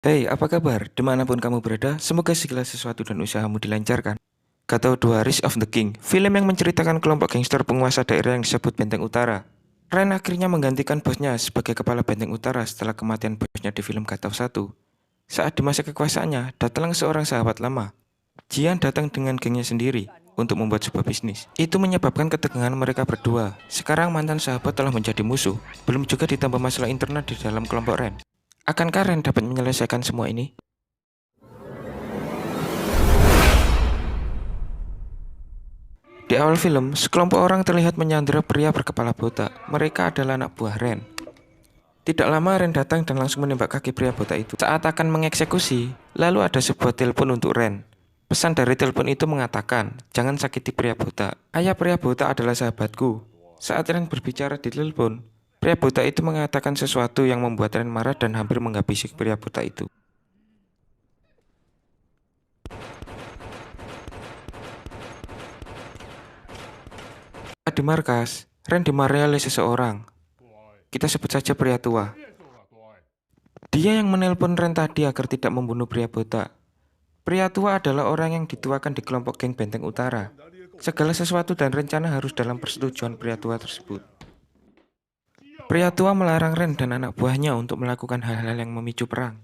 Hei, apa kabar? Dimanapun kamu berada, semoga segala sesuatu dan usahamu dilancarkan. Kata dua Rise of the King, film yang menceritakan kelompok gangster penguasa daerah yang disebut Benteng Utara. Ren akhirnya menggantikan bosnya sebagai kepala Benteng Utara setelah kematian bosnya di film Gatau 1. Saat di masa kekuasaannya, datanglah seorang sahabat lama. Jian datang dengan gengnya sendiri untuk membuat sebuah bisnis. Itu menyebabkan ketegangan mereka berdua. Sekarang mantan sahabat telah menjadi musuh. Belum juga ditambah masalah internal di dalam kelompok Ren. Akankah Ren dapat menyelesaikan semua ini? Di awal film, sekelompok orang terlihat menyandera pria berkepala botak. Mereka adalah anak buah Ren. Tidak lama Ren datang dan langsung menembak kaki pria botak itu. Saat akan mengeksekusi, lalu ada sebuah telepon untuk Ren. Pesan dari telepon itu mengatakan, jangan sakiti pria botak. Ayah pria botak adalah sahabatku. Saat Ren berbicara di telepon, pria botak itu mengatakan sesuatu yang membuat Ren marah dan hampir menghabisi pria botak itu. Saat di markas, Ren dimarahi oleh seseorang. Kita sebut saja pria tua. Dia yang menelpon Ren tadi agar tidak membunuh pria botak. Pria tua adalah orang yang dituakan di kelompok geng Benteng Utara. Segala sesuatu dan rencana harus dalam persetujuan pria tua tersebut. Pria tua melarang Ren dan anak buahnya untuk melakukan hal-hal yang memicu perang.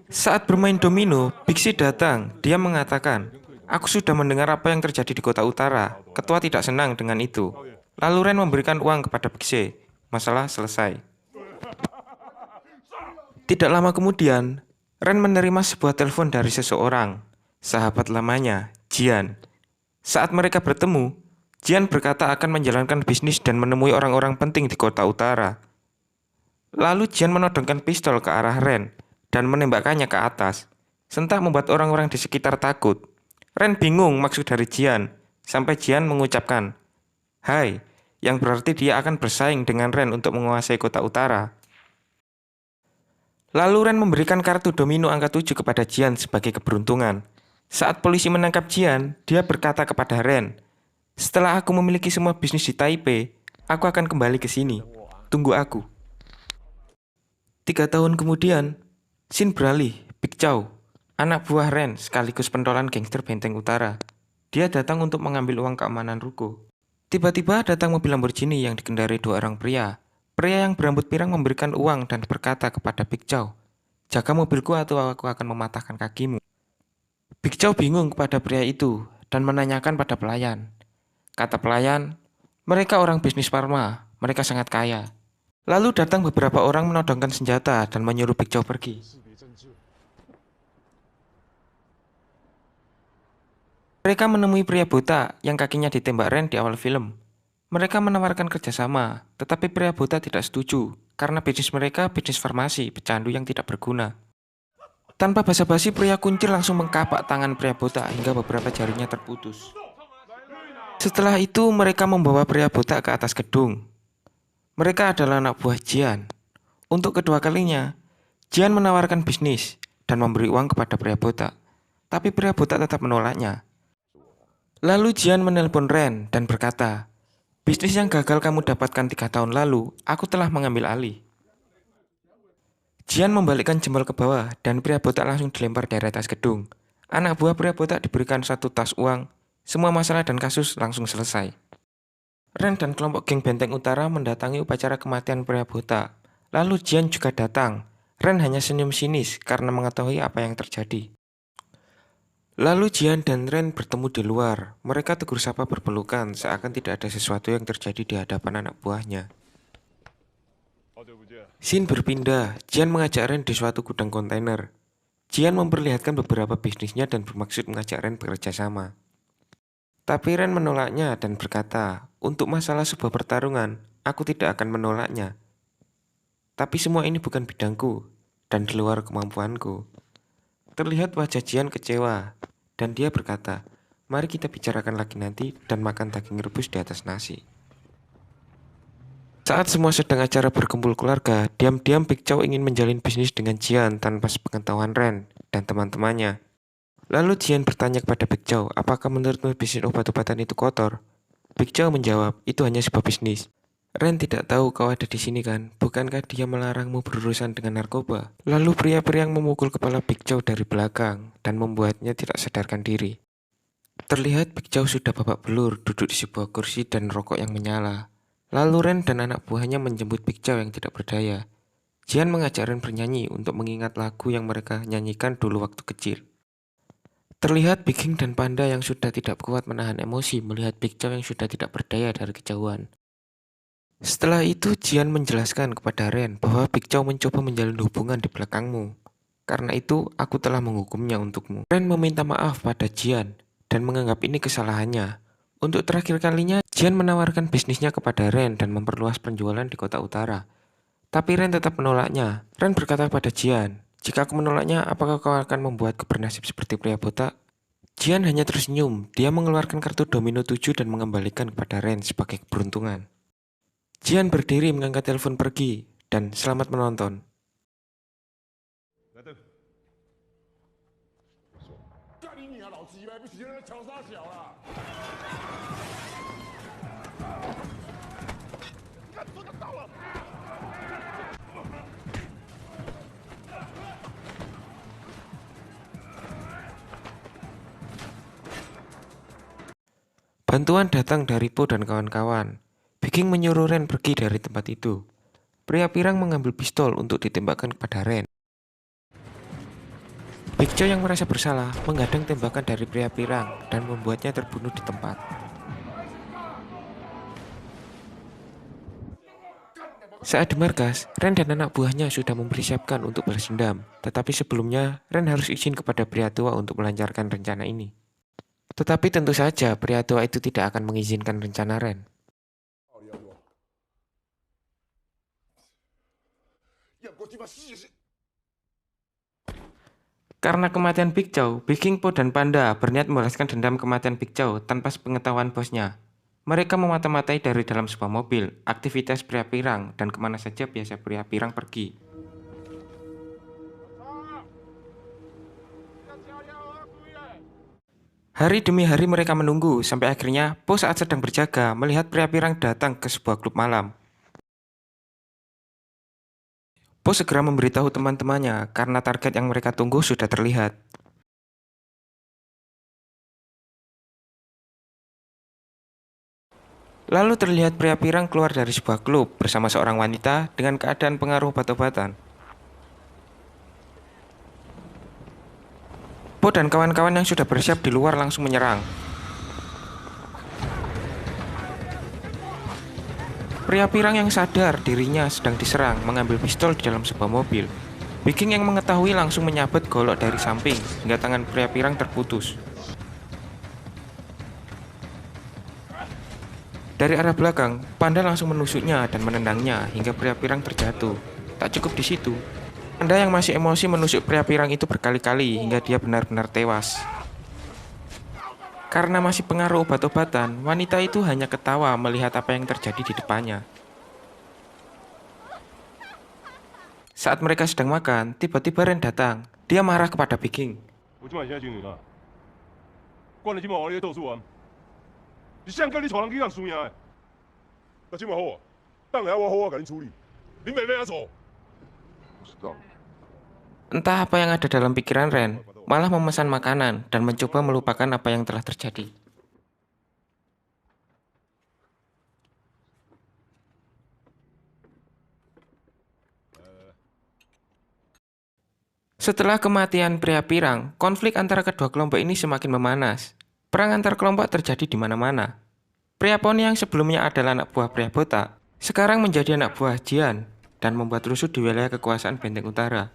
Saat bermain domino, Bixi datang. Dia mengatakan, aku sudah mendengar apa yang terjadi di kota utara. Ketua tidak senang dengan itu. Lalu Ren memberikan uang kepada Bixi. Masalah selesai. Tidak lama kemudian, Ren menerima sebuah telepon dari seseorang, sahabat lamanya, Jian. Saat mereka bertemu, Jian berkata akan menjalankan bisnis dan menemui orang-orang penting di kota utara. Lalu Jian menodongkan pistol ke arah Ren dan menembakkannya ke atas. Sentak membuat orang-orang di sekitar takut. Ren bingung maksud dari Jian, sampai Jian mengucapkan, "Hai," yang berarti dia akan bersaing dengan Ren untuk menguasai kota utara. Lalu Ren memberikan kartu domino angka 7 kepada Jian sebagai keberuntungan. Saat polisi menangkap Jian, dia berkata kepada Ren, setelah aku memiliki semua bisnis di Taipei, aku akan kembali ke sini. Tunggu aku. 3 tahun kemudian, Shin beralih, Big Chow, anak buah Ren sekaligus pentolan gangster Benteng Utara. Dia datang untuk mengambil uang keamanan ruko. Tiba-tiba datang mobil Lamborghini yang dikendarai dua orang pria. Pria yang berambut pirang memberikan uang dan berkata kepada Big Chow, jaga mobilku atau aku akan mematahkan kakimu. Big Chow bingung kepada pria itu dan menanyakan pada pelayan. Kata pelayan, mereka orang bisnis farma, mereka sangat kaya. Lalu datang beberapa orang menodongkan senjata dan menyuruh Big Chow pergi. Mereka menemui pria botak yang kakinya ditembak Ren di awal film. Mereka menawarkan kerjasama, tetapi pria botak tidak setuju karena bisnis mereka bisnis farmasi, pecandu yang tidak berguna. Tanpa basa-basi, pria kuncir langsung mengkapak tangan pria botak hingga beberapa jarinya terputus. Setelah itu, mereka membawa pria botak ke atas gedung. Mereka adalah anak buah Jian. Untuk kedua kalinya, Jian menawarkan bisnis dan memberi uang kepada pria botak. Tapi pria botak tetap menolaknya. Lalu Jian menelpon Ren dan berkata, bisnis yang gagal kamu dapatkan 3 tahun lalu, aku telah mengambil alih. Jian membalikkan jempol ke bawah dan pria botak langsung dilempar dari atas gedung. Anak buah pria botak diberikan 1 tas uang. Semua masalah dan kasus langsung selesai. Ren dan kelompok geng Benteng Utara mendatangi upacara kematian pria botak. Lalu Jian juga datang. Ren hanya senyum sinis karena mengetahui apa yang terjadi. Lalu Jian dan Ren bertemu di luar. Mereka tegur sapa berpelukan seakan tidak ada sesuatu yang terjadi di hadapan anak buahnya. Shin berpindah. Jian mengajak Ren di suatu gudang kontainer. Jian memperlihatkan beberapa bisnisnya dan bermaksud mengajak Ren bekerja sama. Tapi Ren menolaknya dan berkata, untuk masalah sebuah pertarungan, aku tidak akan menolaknya. Tapi semua ini bukan bidangku dan di luar kemampuanku. Terlihat wajah Jian kecewa dan dia berkata, mari kita bicarakan lagi nanti dan makan daging rebus di atas nasi. Saat semua sedang acara berkumpul keluarga, diam-diam Big Chow ingin menjalin bisnis dengan Jian tanpa sepengetahuan Ren dan teman-temannya. Lalu Jian bertanya kepada Big Chow, apakah menurutmu bisnis obat-obatan itu kotor? Big Chow menjawab, itu hanya sebuah bisnis. Ren tidak tahu kau ada di sini kan? Bukankah dia melarangmu berurusan dengan narkoba? Lalu pria-pria yang memukul kepala Big Chow dari belakang dan membuatnya tidak sadarkan diri. Terlihat Big Chow sudah babak belur duduk di sebuah kursi dan rokok yang menyala. Lalu Ren dan anak buahnya menjemput Big Chow yang tidak berdaya. Jian mengajak Ren bernyanyi untuk mengingat lagu yang mereka nyanyikan dulu waktu kecil. Terlihat Big King dan Panda yang sudah tidak kuat menahan emosi melihat Big Chow yang sudah tidak berdaya dari kejauhan. Setelah itu Jian menjelaskan kepada Ren bahwa Big Chow mencoba menjalin hubungan di belakangmu. Karena itu aku telah menghukumnya untukmu. Ren meminta maaf pada Jian dan menganggap ini kesalahannya. Untuk terakhir kalinya, Jian menawarkan bisnisnya kepada Ren dan memperluas penjualan di kota utara. Tapi Ren tetap menolaknya. Ren berkata pada Jian, jika aku menolaknya, apakah kau akan membuatku bernasib seperti pria botak? Jian hanya tersenyum. Dia mengeluarkan kartu domino 7 dan mengembalikan kepada Ren sebagai keberuntungan. Jian berdiri mengangkat telepon pergi dan selamat menonton. Bantuan datang dari Po dan kawan-kawan. Big King menyuruh Ren pergi dari tempat itu. Pria pirang mengambil pistol untuk ditembakkan kepada Ren. Big Chow yang merasa bersalah menghadang tembakan dari pria pirang dan membuatnya terbunuh di tempat. Saat di markas, Ren dan anak buahnya sudah mempersiapkan untuk balas dendam. Tetapi sebelumnya, Ren harus izin kepada pria tua untuk melancarkan rencana ini. Tetapi tentu saja pria tua itu tidak akan mengizinkan rencana Ren. Karena kematian Big Chow, Big King, Po, dan Panda berniat membalaskan dendam kematian Big Chow tanpa sepengetahuan bosnya. Mereka memata-matai dari dalam sebuah mobil, aktivitas pria pirang, dan kemana saja biasa pria pirang pergi. Hari demi hari mereka menunggu, sampai akhirnya Po saat sedang berjaga melihat pria pirang datang ke sebuah klub malam. Po segera memberitahu teman-temannya karena target yang mereka tunggu sudah terlihat. Lalu terlihat pria pirang keluar dari sebuah klub bersama seorang wanita dengan keadaan pengaruh obat-obatan. Po dan kawan-kawan yang sudah bersiap di luar langsung menyerang. Pria pirang yang sadar dirinya sedang diserang mengambil pistol di dalam sebuah mobil. Big King yang mengetahui langsung menyabet golok dari samping hingga tangan pria pirang terputus. Dari arah belakang, Panda langsung menusuknya dan menendangnya hingga pria pirang terjatuh. Tak cukup di situ, Panda yang masih emosi menusuk pria pirang itu berkali-kali hingga dia benar-benar tewas. Karena masih pengaruh obat-obatan, wanita itu hanya ketawa melihat apa yang terjadi di depannya. Saat mereka sedang makan, tiba-tiba Ren datang. Dia marah kepada Big King. Entah apa yang ada dalam pikiran Ren, malah memesan makanan dan mencoba melupakan apa yang telah terjadi. Setelah kematian pria pirang, konflik antara kedua kelompok ini semakin memanas. Perang antar kelompok terjadi di mana-mana. Pria poni yang sebelumnya adalah anak buah pria botak, sekarang menjadi anak buah Jian dan membuat rusuh di wilayah kekuasaan Benteng Utara.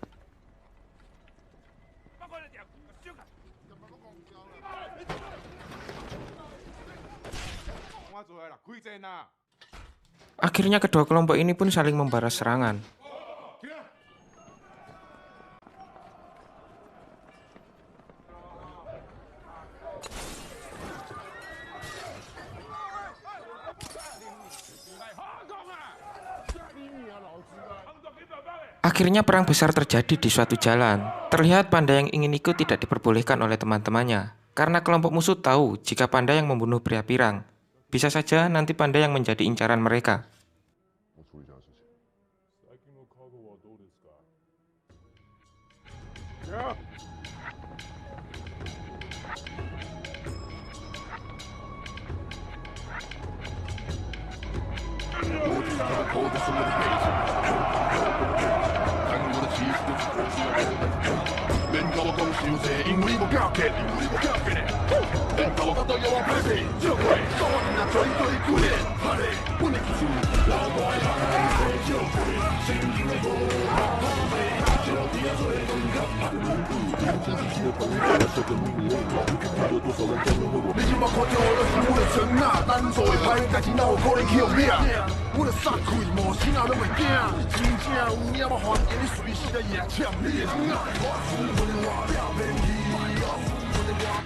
Akhirnya kedua kelompok ini pun saling membalas serangan. Akhirnya perang besar terjadi di suatu jalan. Terlihat panda yang ingin ikut tidak diperbolehkan oleh teman-temannya. Karena kelompok musuh tahu jika panda yang membunuh pria pirang. Bisa saja nanti panda yang menjadi incaran mereka.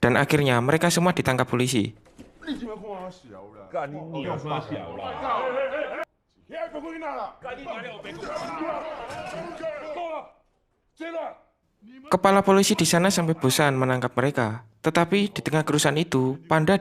Dan akhirnya mereka semua ditangkap polisi. Kepala polisi di sana sampai bosan menangkap mereka. Tetapi di tengah kerusuhan itu, panda